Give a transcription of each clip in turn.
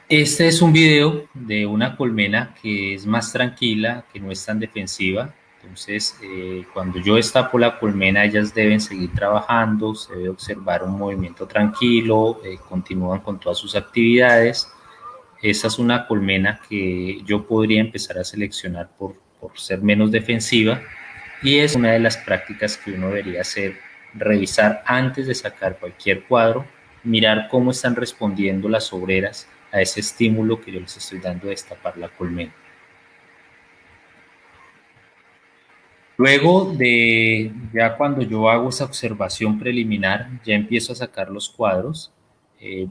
Este es un video de una colmena que es más tranquila, que no es tan defensiva. Entonces, cuando yo destapo la colmena, ellas deben seguir trabajando, se debe observar un movimiento tranquilo, continúan con todas sus actividades. Esa es una colmena que yo podría empezar a seleccionar por ser menos defensiva, y es una de las prácticas que uno debería hacer: revisar antes de sacar cualquier cuadro, mirar cómo están respondiendo las obreras a ese estímulo que yo les estoy dando de destapar la colmena. Luego de, ya cuando yo hago esa observación preliminar, ya empiezo a sacar los cuadros.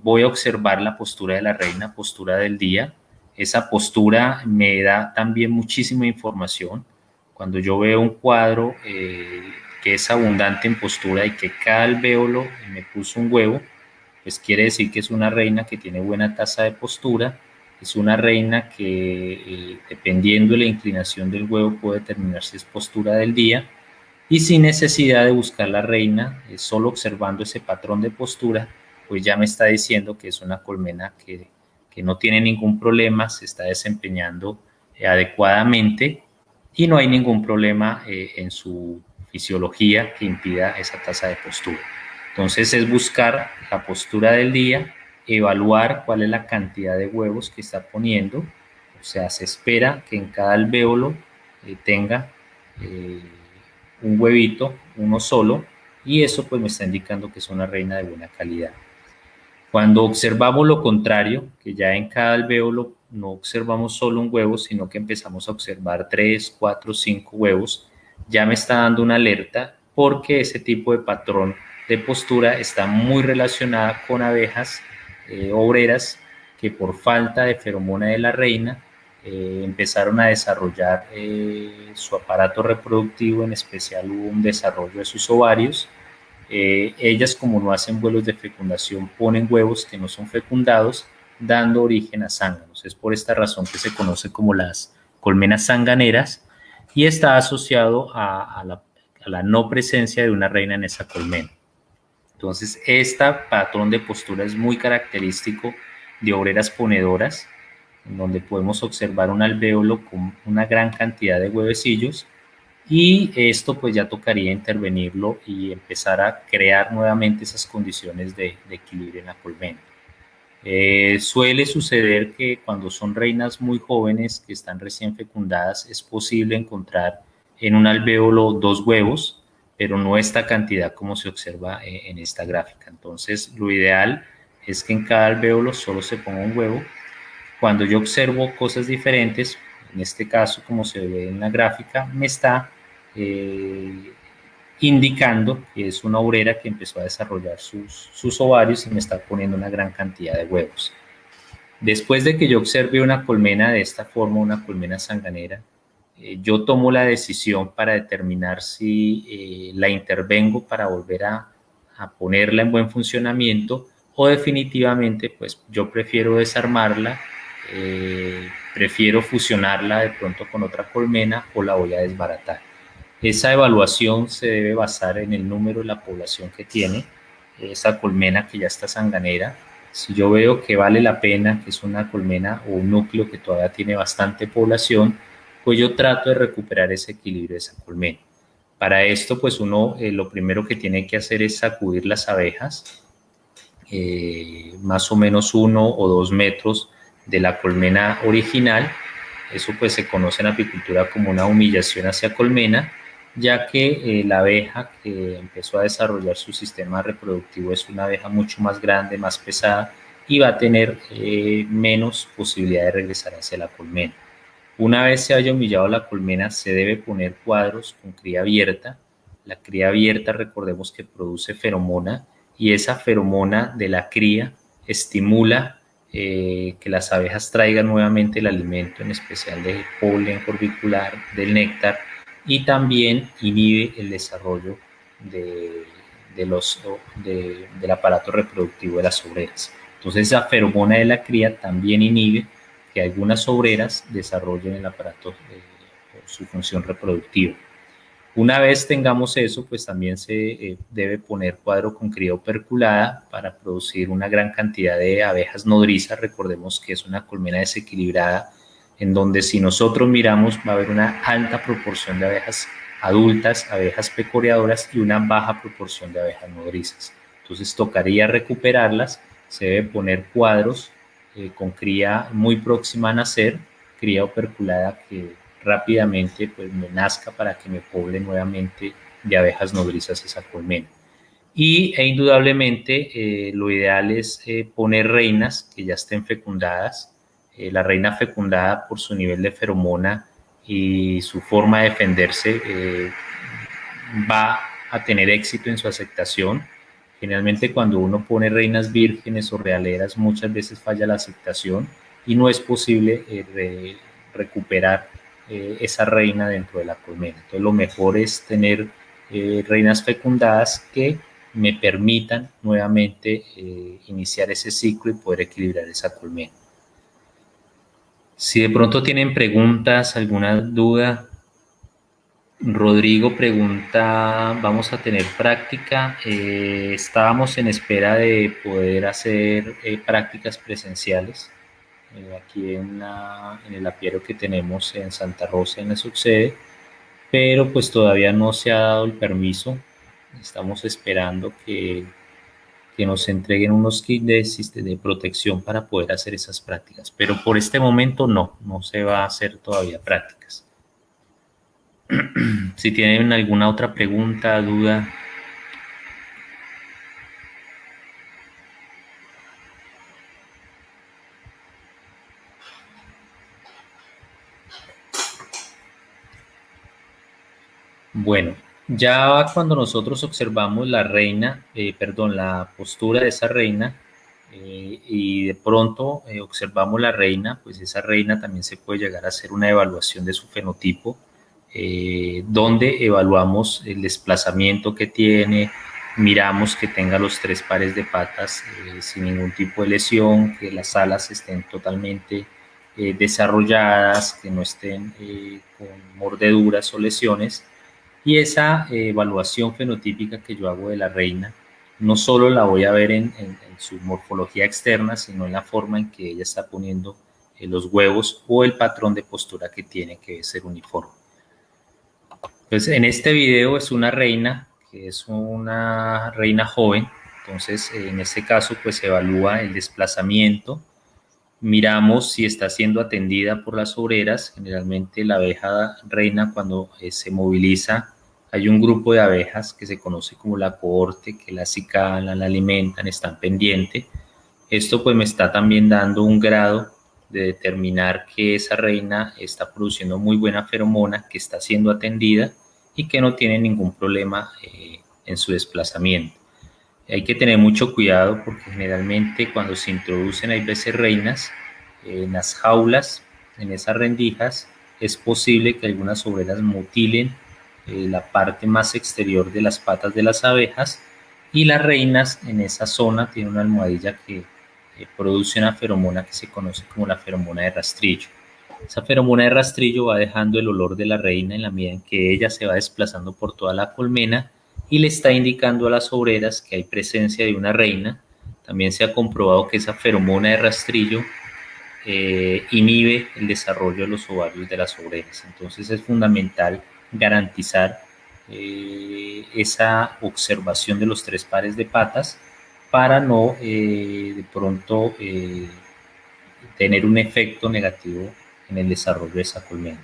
Voy a observar la postura de la reina, postura del día. Esa postura me da también muchísima información. Cuando yo veo un cuadro que es abundante en postura y que cada alvéolo me puso un huevo, pues quiere decir que es una reina que tiene buena tasa de postura. Es una reina que, dependiendo de la inclinación del huevo, puede determinar si es postura del día, y sin necesidad de buscar la reina, solo observando ese patrón de postura, pues ya me está diciendo que es una colmena que no tiene ningún problema, se está desempeñando adecuadamente, y no hay ningún problema en su fisiología que impida esa tasa de postura. Entonces es buscar la postura del día, evaluar cuál es la cantidad de huevos que está poniendo. O sea, se espera que en cada alvéolo tenga un huevito, uno solo, y eso pues me está indicando que es una reina de buena calidad. Cuando observamos lo contrario, que ya en cada alvéolo no observamos solo un huevo, sino que empezamos a observar 3, 4, 5 huevos, ya me está dando una alerta, porque ese tipo de patrón de postura está muy relacionada con abejas obreras que por falta de feromona de la reina empezaron a desarrollar su aparato reproductivo. En especial hubo un desarrollo de sus ovarios. Ellas, como no hacen vuelos de fecundación, ponen huevos que no son fecundados, dando origen a zánganos. Es por esta razón que se conoce como las colmenas zanganeras, y está asociado a la no presencia de una reina en esa colmena. Entonces, este patrón de postura es muy característico de obreras ponedoras, en donde podemos observar un alvéolo con una gran cantidad de huevecillos, y esto pues ya tocaría intervenirlo y empezar a crear nuevamente esas condiciones de equilibrio en la colmena. Suele suceder que cuando son reinas muy jóvenes que están recién fecundadas, es posible encontrar en un alvéolo 2 huevos, pero no esta cantidad como se observa en esta gráfica. Entonces, lo ideal es que en cada alvéolo solo se ponga un huevo. Cuando yo observo cosas diferentes, en este caso, como se ve en la gráfica, me está indicando que es una obrera que empezó a desarrollar sus ovarios y me está poniendo una gran cantidad de huevos. Después de que yo observe una colmena de esta forma, una colmena zanganera, yo tomo la decisión para determinar si la intervengo para volver a ponerla en buen funcionamiento, o definitivamente pues yo prefiero desarmarla, prefiero fusionarla de pronto con otra colmena, o la voy a desbaratar. Esa evaluación se debe basar en el número de la población que tiene esa colmena que ya está zanganera. Si yo veo que vale la pena, que es una colmena o un núcleo que todavía tiene bastante población, pues yo trato de recuperar ese equilibrio de esa colmena. Para esto, pues uno lo primero que tiene que hacer es sacudir las abejas, más o menos 1 o 2 metros de la colmena original. Eso pues se conoce en apicultura como una humillación hacia colmena, ya que la abeja que empezó a desarrollar su sistema reproductivo es una abeja mucho más grande, más pesada, y va a tener menos posibilidad de regresar hacia la colmena. Una vez se haya humillado la colmena, se debe poner cuadros con cría abierta. La cría abierta, recordemos que produce feromona, y esa feromona de la cría estimula que las abejas traigan nuevamente el alimento, en especial del polen orbicular, del néctar, y también inhibe el desarrollo del aparato reproductivo de las obreras. Entonces, esa feromona de la cría también inhibe que algunas obreras desarrollen el aparato, su función reproductiva. Una vez tengamos eso, pues también se debe poner cuadro con cría operculada para producir una gran cantidad de abejas nodrizas. Recordemos que es una colmena desequilibrada, en donde si nosotros miramos va a haber una alta proporción de abejas adultas, abejas pecoreadoras y una baja proporción de abejas nodrizas. Entonces tocaría recuperarlas, se debe poner cuadros con cría muy próxima a nacer, cría operculada que rápidamente pues me nazca para que me poble nuevamente de abejas nodrizas esa colmena. Indudablemente lo ideal es poner reinas que ya estén fecundadas. La reina fecundada por su nivel de feromona y su forma de defenderse va a tener éxito en su aceptación. Generalmente cuando uno pone reinas vírgenes o realeras muchas veces falla la aceptación y no es posible recuperar esa reina dentro de la colmena. Entonces lo mejor es tener reinas fecundadas que me permitan nuevamente iniciar ese ciclo y poder equilibrar esa colmena. Si de pronto tienen preguntas, alguna duda, Rodrigo pregunta, ¿vamos a tener práctica? Estábamos en espera de poder hacer prácticas presenciales aquí en el apiario que tenemos en Santa Rosa, en la subsede, pero pues todavía no se ha dado el permiso. Estamos esperando que nos entreguen unos kits de protección para poder hacer esas prácticas, pero por este momento no se va a hacer todavía prácticas. Si tienen alguna otra pregunta, duda. Bueno, ya cuando nosotros observamos la reina, la postura de esa reina, y de pronto observamos la reina, pues esa reina también se puede llegar a hacer una evaluación de su fenotipo, donde evaluamos el desplazamiento que tiene, miramos que tenga los 3 pares de patas sin ningún tipo de lesión, que las alas estén totalmente desarrolladas, que no estén con mordeduras o lesiones. Y esa evaluación fenotípica que yo hago de la reina, no solo la voy a ver en su morfología externa, sino en la forma en que ella está poniendo los huevos o el patrón de postura que tiene, que es ser uniforme. Entonces, en este video es una reina, que es una reina joven. Entonces, en este caso, pues se evalúa el desplazamiento. Miramos si está siendo atendida por las obreras. Generalmente la abeja reina cuando se moviliza, hay un grupo de abejas que se conoce como la cohorte, que la acicalan, la alimentan, están pendientes. Esto pues me está también dando un grado de determinar que esa reina está produciendo muy buena feromona, que está siendo atendida y que no tiene ningún problema en su desplazamiento. Hay que tener mucho cuidado porque generalmente cuando se introducen hay veces reinas en las jaulas, en esas rendijas, es posible que algunas obreras mutilen la parte más exterior de las patas de las abejas y las reinas en esa zona tienen una almohadilla que produce una feromona que se conoce como la feromona de rastrillo. Esa feromona de rastrillo va dejando el olor de la reina en la medida en que ella se va desplazando por toda la colmena y le está indicando a las obreras que hay presencia de una reina. También se ha comprobado que esa feromona de rastrillo inhibe el desarrollo de los ovarios de las obreras. Entonces es fundamental garantizar esa observación de los 3 pares de patas para no de pronto tener un efecto negativo en el desarrollo de esa colmena.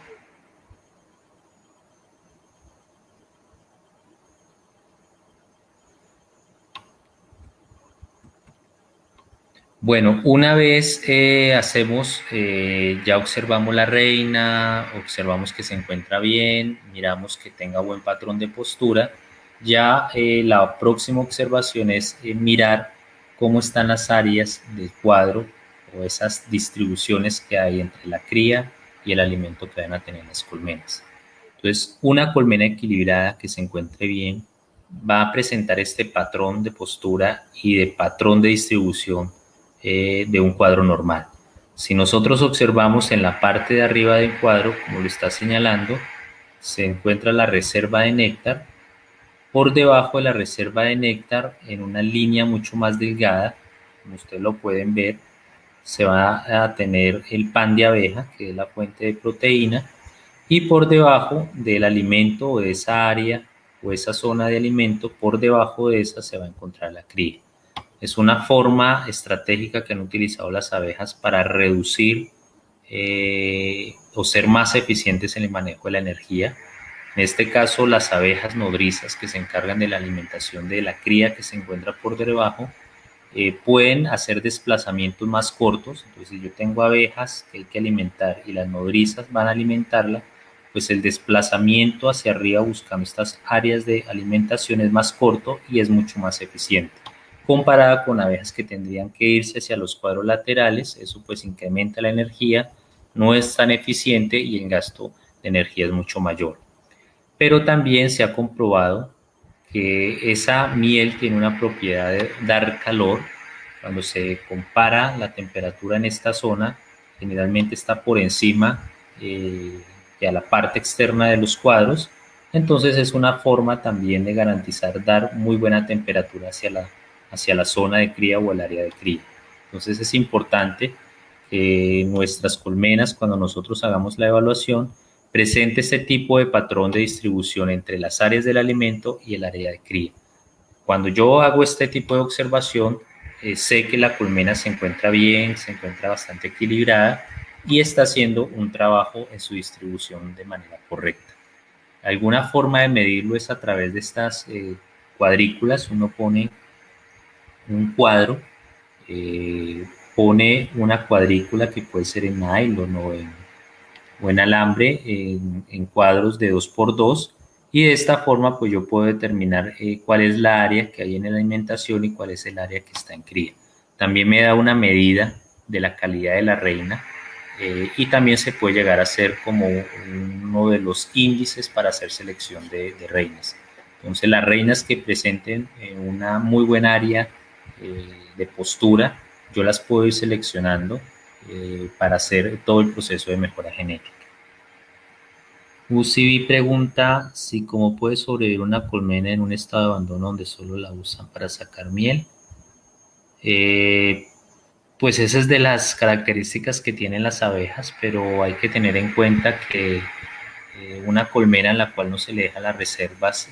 Bueno, una vez ya observamos la reina, observamos que se encuentra bien, miramos que tenga buen patrón de postura, ya la próxima observación es mirar cómo están las áreas del cuadro o esas distribuciones que hay entre la cría y el alimento que van a tener las colmenas. Entonces, una colmena equilibrada que se encuentre bien va a presentar este patrón de postura y de patrón de distribución de un cuadro normal. Si nosotros observamos en la parte de arriba del cuadro, como lo está señalando, se encuentra la reserva de néctar. Por debajo de la reserva de néctar, en una línea mucho más delgada, como ustedes lo pueden ver, se va a tener el pan de abeja, que es la fuente de proteína, y por debajo del alimento o de esa área o esa zona de alimento, por debajo de esa se va a encontrar la cría. Es una forma estratégica que han utilizado las abejas para reducir o ser más eficientes en el manejo de la energía. En este caso, las abejas nodrizas que se encargan de la alimentación de la cría que se encuentra por debajo, pueden hacer desplazamientos más cortos. Entonces, si yo tengo abejas que hay que alimentar y las nodrizas van a alimentarla, pues el desplazamiento hacia arriba buscando estas áreas de alimentación es más corto y es mucho más eficiente. Comparada con abejas que tendrían que irse hacia los cuadros laterales, eso pues incrementa la energía, no es tan eficiente y el gasto de energía es mucho mayor. Pero también se ha comprobado que esa miel tiene una propiedad de dar calor. Cuando se compara la temperatura en esta zona, generalmente está por encima de a la parte externa de los cuadros, entonces es una forma también de garantizar dar muy buena temperatura hacia la zona de cría o el área de cría. Entonces es importante que nuestras colmenas, cuando nosotros hagamos la evaluación, presente este tipo de patrón de distribución entre las áreas del alimento y el área de cría. Cuando yo hago este tipo de observación, sé que la colmena se encuentra bien, se encuentra bastante equilibrada y está haciendo un trabajo en su distribución de manera correcta. Alguna forma de medirlo es a través de estas cuadrículas. Uno pone un cuadro, pone una cuadrícula que puede ser en nylon o en alambre en cuadros de 2x2 y de esta forma pues yo puedo determinar cuál es la área que hay en la alimentación y cuál es el área que está en cría. También me da una medida de la calidad de la reina y también se puede llegar a ser como uno de los índices para hacer selección de reinas. Entonces las reinas que presenten una muy buena área de postura, yo las puedo ir seleccionando para hacer todo el proceso de mejora genética. UCB pregunta si cómo puede sobrevivir una colmena en un estado de abandono donde solo la usan para sacar miel. Pues esa es de las características que tienen las abejas, pero hay que tener en cuenta que una colmena en la cual no se le deja las reservas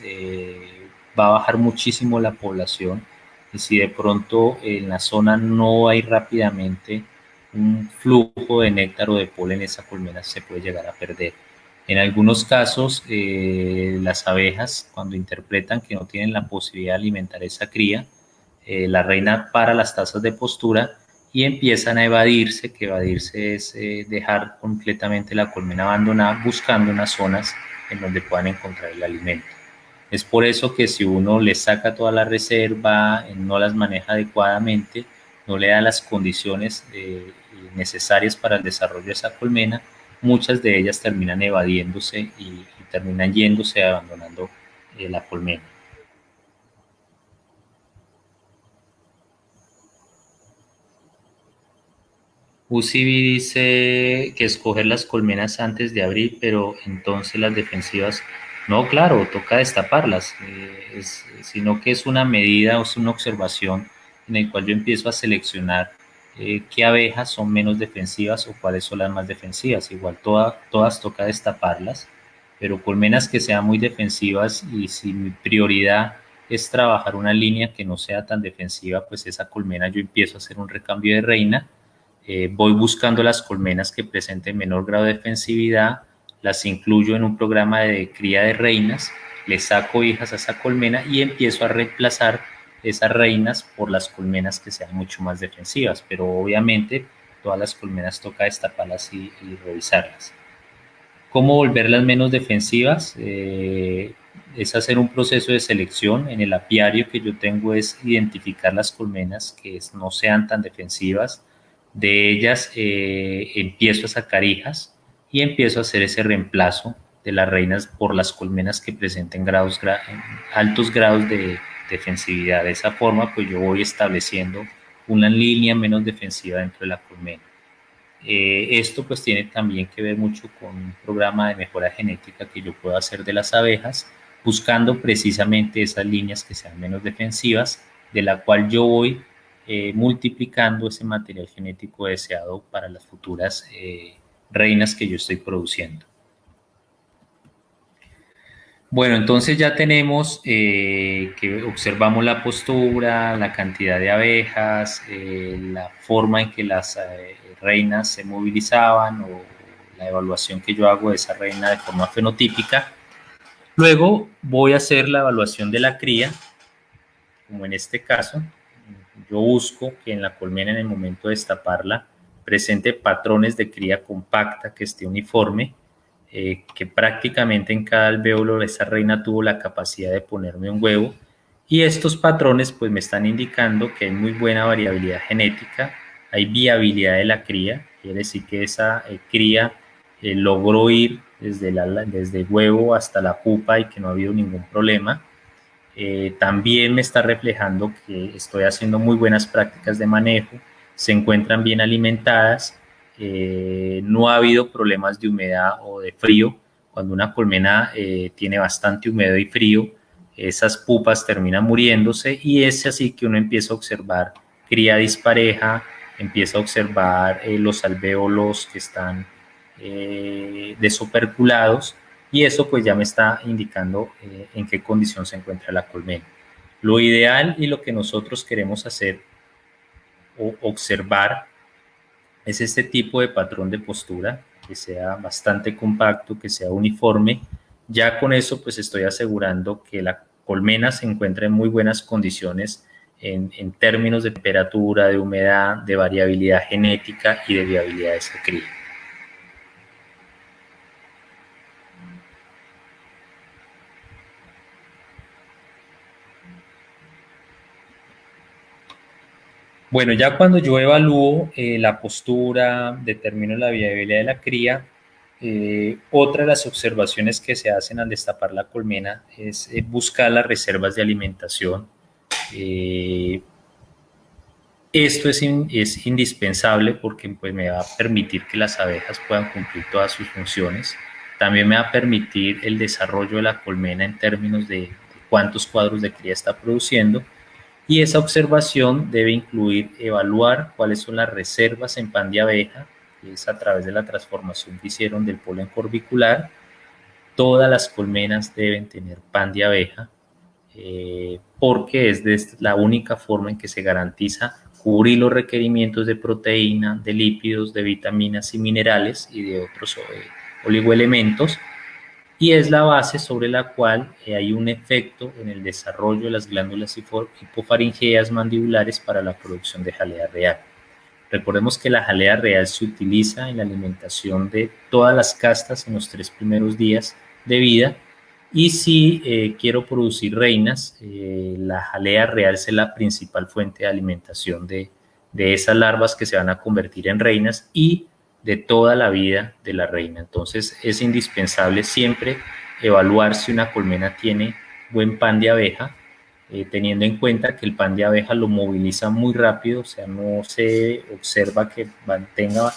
va a bajar muchísimo la población y si de pronto en la zona no hay rápidamente un flujo de néctar o de polen, esa colmena se puede llegar a perder. En algunos casos, las abejas, cuando interpretan que no tienen la posibilidad de alimentar esa cría, la reina para las tazas de postura y empiezan a evadirse, que evadirse es dejar completamente la colmena abandonada buscando unas zonas en donde puedan encontrar el alimento. Es por eso que si uno le saca toda la reserva, no las maneja adecuadamente, no le da las condiciones necesarias para el desarrollo de esa colmena, muchas de ellas terminan evadiéndose y terminan yéndose abandonando la colmena. UCB dice que escoger las colmenas antes de abrir, pero entonces las defensivas, no, claro, toca destaparlas, sino que es una medida o es una observación en el cual yo empiezo a seleccionar qué abejas son menos defensivas o cuáles son las más defensivas. Igual todas toca destaparlas, pero colmenas que sean muy defensivas y si mi prioridad es trabajar una línea que no sea tan defensiva, pues esa colmena yo empiezo a hacer un recambio de reina. Voy buscando las colmenas que presenten menor grado de defensividad, las incluyo en un programa de cría de reinas, le saco hijas a esa colmena y empiezo a reemplazar esas reinas por las colmenas que sean mucho más defensivas, pero obviamente todas las colmenas toca destaparlas y revisarlas. ¿Cómo volverlas menos defensivas? Es hacer un proceso de selección. En el apiario que yo tengo es identificar las colmenas que no sean tan defensivas. De ellas empiezo a sacar hijas y empiezo a hacer ese reemplazo de las reinas por las colmenas que presenten altos grados de defensividad. De esa forma, pues yo voy estableciendo una línea menos defensiva dentro de la colmena. Esto pues tiene también que ver mucho con un programa de mejora genética que yo puedo hacer de las abejas, buscando precisamente esas líneas que sean menos defensivas, de la cual yo voy multiplicando ese material genético deseado para las futuras reinas que yo estoy produciendo. Bueno, entonces ya tenemos que observamos la postura, la cantidad de abejas, la forma en que las reinas se movilizaban o la evaluación que yo hago de esa reina de forma fenotípica. Luego voy a hacer la evaluación de la cría, como en este caso. Yo busco que en la colmena, en el momento de destaparla, presente patrones de cría compacta, que esté uniforme, que prácticamente en cada alvéolo esa reina tuvo la capacidad de ponerme un huevo, y estos patrones pues me están indicando que hay muy buena variabilidad genética, hay viabilidad de la cría, quiere decir que esa cría logró ir desde el huevo hasta la pupa y que no ha habido ningún problema. También me está reflejando que estoy haciendo muy buenas prácticas de manejo, se encuentran bien alimentadas, no ha habido problemas de humedad o de frío. Cuando una colmena tiene bastante humedad y frío, esas pupas terminan muriéndose, y es así que uno empieza a observar cría dispareja, empieza a observar los alvéolos que están desoperculados, y eso pues ya me está indicando en qué condición se encuentra la colmena. Lo ideal y lo que nosotros queremos hacer o observar es este tipo de patrón de postura, que sea bastante compacto, que sea uniforme. Ya con eso pues estoy asegurando que la colmena se encuentra en muy buenas condiciones en términos de temperatura, de humedad, de variabilidad genética y de viabilidad de esa cría. Bueno, ya cuando yo evalúo la postura, determino la viabilidad de la cría, otra de las observaciones que se hacen al destapar la colmena es buscar las reservas de alimentación. Eh, Esto es indispensable porque pues, me va a permitir que las abejas puedan cumplir todas sus funciones. También me va a permitir el desarrollo de la colmena en términos de cuántos cuadros de cría está produciendo. Y esa observación debe incluir evaluar cuáles son las reservas en pan de abeja, que es a través de la transformación que hicieron del polen corbicular. Todas las colmenas deben tener pan de abeja, porque es la única forma en que se garantiza cubrir los requerimientos de proteína, de lípidos, de vitaminas y minerales y de otros oligoelementos, y es la base sobre la cual hay un efecto en el desarrollo de las glándulas hipofaringeas mandibulares para la producción de jalea real. Recordemos que la jalea real se utiliza en la alimentación de todas las castas en los 3 primeros días de vida, y si quiero producir reinas, la jalea real es la principal fuente de alimentación de esas larvas que se van a convertir en reinas y de toda la vida de la reina. Entonces es indispensable siempre evaluar si una colmena tiene buen pan de abeja, teniendo en cuenta que el pan de abeja lo moviliza muy rápido, o sea, no se observa que mantenga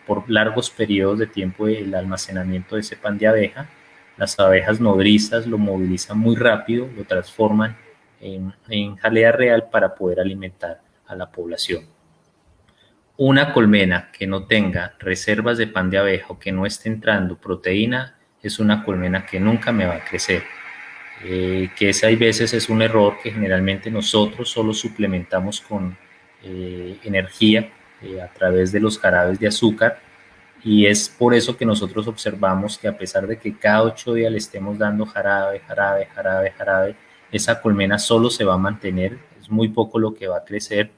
por largos periodos de tiempo el almacenamiento de ese pan de abeja. Las abejas nodrizas lo movilizan muy rápido, lo transforman en jalea real para poder alimentar a la población. Una colmena que no tenga reservas de pan de abeja o que no esté entrando proteína es una colmena que nunca me va a crecer. Que ese hay veces es un error que generalmente nosotros solo suplementamos con energía a través de los jarabes de azúcar, y es por eso que nosotros observamos que a pesar de que cada 8 días le estemos dando jarabe, jarabe, jarabe, jarabe, esa colmena solo se va a mantener, es muy poco lo que va a crecer,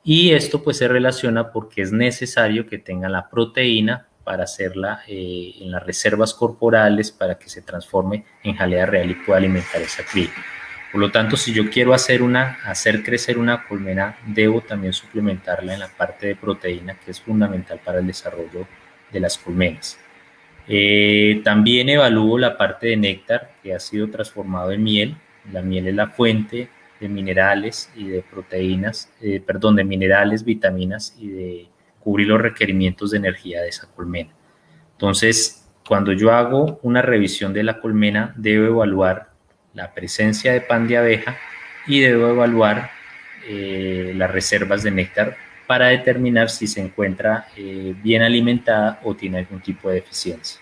y esto pues se relaciona porque es necesario que tenga la proteína para hacerla en las reservas corporales para que se transforme en jalea real y pueda alimentar esa cría. Por lo tanto, si yo quiero hacer crecer una colmena, debo también suplementarla en la parte de proteína, que es fundamental para el desarrollo de las colmenas. También evalúo la parte de néctar que ha sido transformado en miel. La miel es la fuente de minerales y de proteínas, de minerales, vitaminas y de cubrir los requerimientos de energía de esa colmena. Entonces, cuando yo hago una revisión de la colmena, debo evaluar la presencia de pan de abeja y debo evaluar las reservas de néctar para determinar si se encuentra bien alimentada o tiene algún tipo de deficiencia.